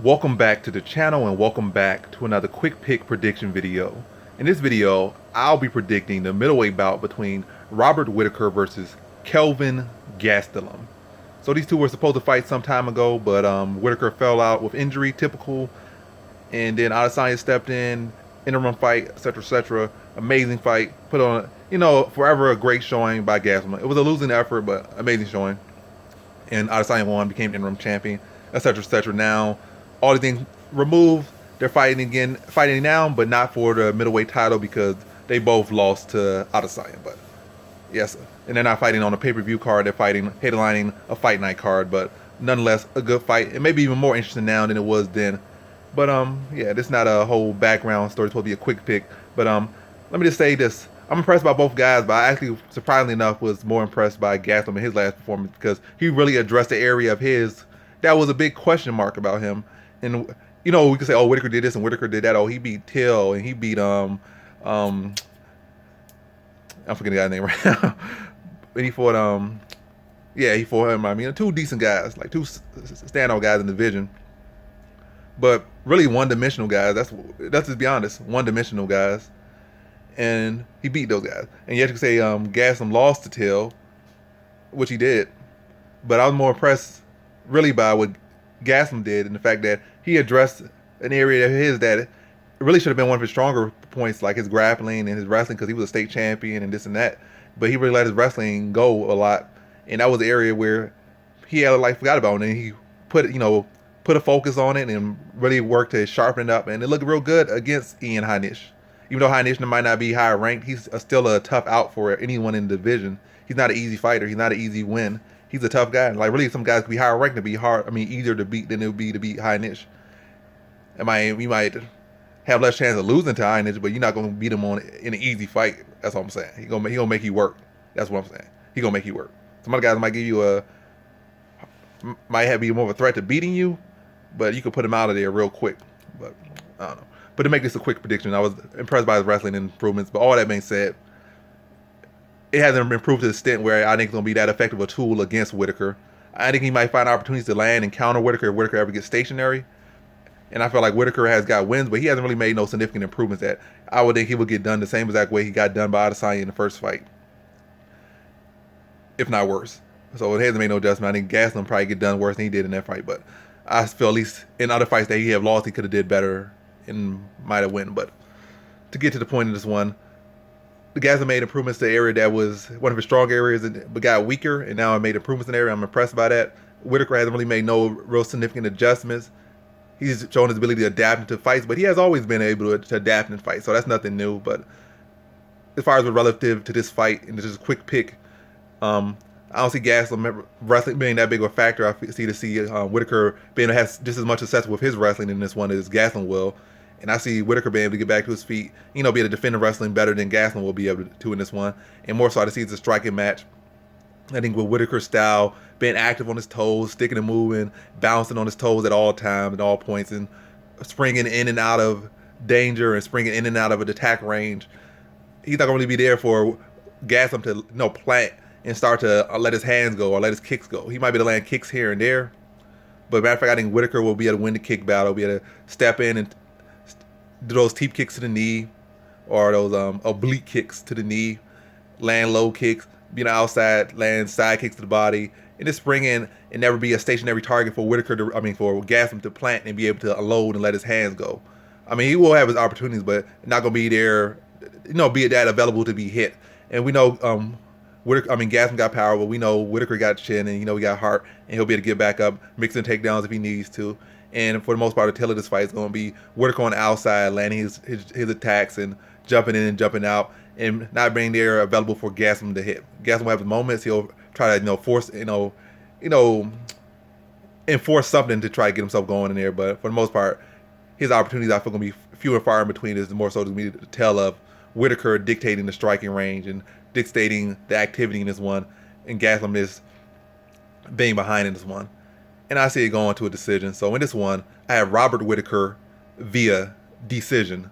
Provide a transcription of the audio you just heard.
Welcome back to the channel and welcome back to another quick pick prediction video. In this video, I'll be predicting the middleweight bout between Robert Whittaker versus Kelvin Gastelum. So these two were supposed to fight some time ago, but Whittaker fell out with injury, typical, and then Adesanya stepped in, interim fight, etc., etc. Amazing fight, put on, forever a great showing by Gastelum. It was a losing effort, but amazing showing. And Adesanya won, became interim champion, etc., etc. Now, all the things removed, they're fighting now, but not for the middleweight title because they both lost to Adesanya. But yes, and they're not fighting on a pay-per-view card. They're fighting headlining a fight night card, but nonetheless a good fight. It may be even more interesting now than it was then. But yeah, this is not a whole background story. It's supposed to be a quick pick. But let me just say this. I'm impressed by both guys, but I actually, surprisingly enough, was more impressed by Gastelum in his last performance because he really addressed the area of his that was a big question mark about him. And we could say, oh, Whittaker did this and Whittaker did that. Oh, he beat Till and he beat I'm forgetting the guy's name right now. And he fought he fought him. I mean, two decent guys, like two standout guys in the division, but really one-dimensional guys. That's to be honest, one-dimensional guys. And he beat those guys. And yet you could say Gastelum lost to Till, which he did. But I was more impressed really by what Gastelum did and the fact that he addressed an area of his that it really should have been one of his stronger points, like his grappling and his wrestling, because he was a state champion and this and that. But he really let his wrestling go a lot, and that was the area where he had forgot about it. And he put a focus on it and really worked to sharpen it up, and it looked real good against Ian Heinisch. Even though Heinisch might not be high ranked, he's still a tough out for anyone in the division. He's not an easy fighter. He's not an easy win. He's a tough guy. Like, really, some guys could be higher ranked to be hard. I mean, easier to beat than it would be to beat Heinisch. You might have less chance of losing to Heinisch, but you're not going to beat him in an easy fight. That's all I'm saying. He gonna make you work. That's what I'm saying. He gonna make you work. Some other guys might give you might be more of a threat to beating you, but you could put him out of there real quick. But I don't know. But to make this a quick prediction, I was impressed by his wrestling improvements. But all that being said, it hasn't improved to the extent where I think it's going to be that effective a tool against Whittaker. I think he might find opportunities to land and counter Whittaker if Whittaker ever gets stationary. And I feel like Whittaker has got wins, but he hasn't really made no significant improvements that I would think he would get done the same exact way he got done by Adesanya in the first fight, if not worse. So it hasn't made no adjustment. I think Gastelum probably get done worse than he did in that fight, but I feel at least in other fights that he have lost, he could have did better and might have won. But to get to the point of this one, the guys have made improvements to the area that was one of his strong areas, but got weaker, and now I made improvements in the area. I'm impressed by that. Whittaker hasn't really made no real significant adjustments. He's shown his ability to adapt into fights, but he has always been able to adapt in fights, so that's nothing new. But as far as relative to this fight, and this is a quick pick, I don't see Gastelum wrestling being that big of a factor. I see Whittaker being able to have just as much success with his wrestling in this one as Gastelum will. And I see Whittaker being able to get back to his feet, be able to defend the wrestling better than Gastelum will be able to in this one. And more so, I see it's a striking match. I think with Whittaker's style, being active on his toes, sticking and moving, bouncing on his toes at all times, at all points, and springing in and out of danger and springing in and out of an attack range. He's not going to be there for Gastelum to plant and start to let his hands go or let his kicks go. He might be able to land kicks here and there. But matter of fact, I think Whittaker will be able to win the kick battle, be able to step in and do those teep kicks to the knee or those oblique kicks to the knee, land low kicks, outside, land side kicks to the body, and just spring in and never be a stationary target for for Gastelum to plant and be able to unload and let his hands go. I mean, he will have his opportunities, but not going to be there, be that available to be hit. And we know Gastelum got power, but we know Whittaker got chin, and he got heart, and he'll be able to get back up, mixing takedowns if he needs to. And for the most part, the tail of this fight is going to be Whittaker on the outside, landing his attacks and jumping in and jumping out, and not being there available for Gastelum to hit. Gastelum will have his moments. He'll try to force enforce something to try to get himself going in there. But for the most part, his opportunities I feel going to be few and far in between. Is more so to be the tell of Whittaker dictating the striking range and dictating the activity in this one, and Gastelum is being behind in this one. And I see it going to a decision. So in this one, I have Robert Whittaker via decision.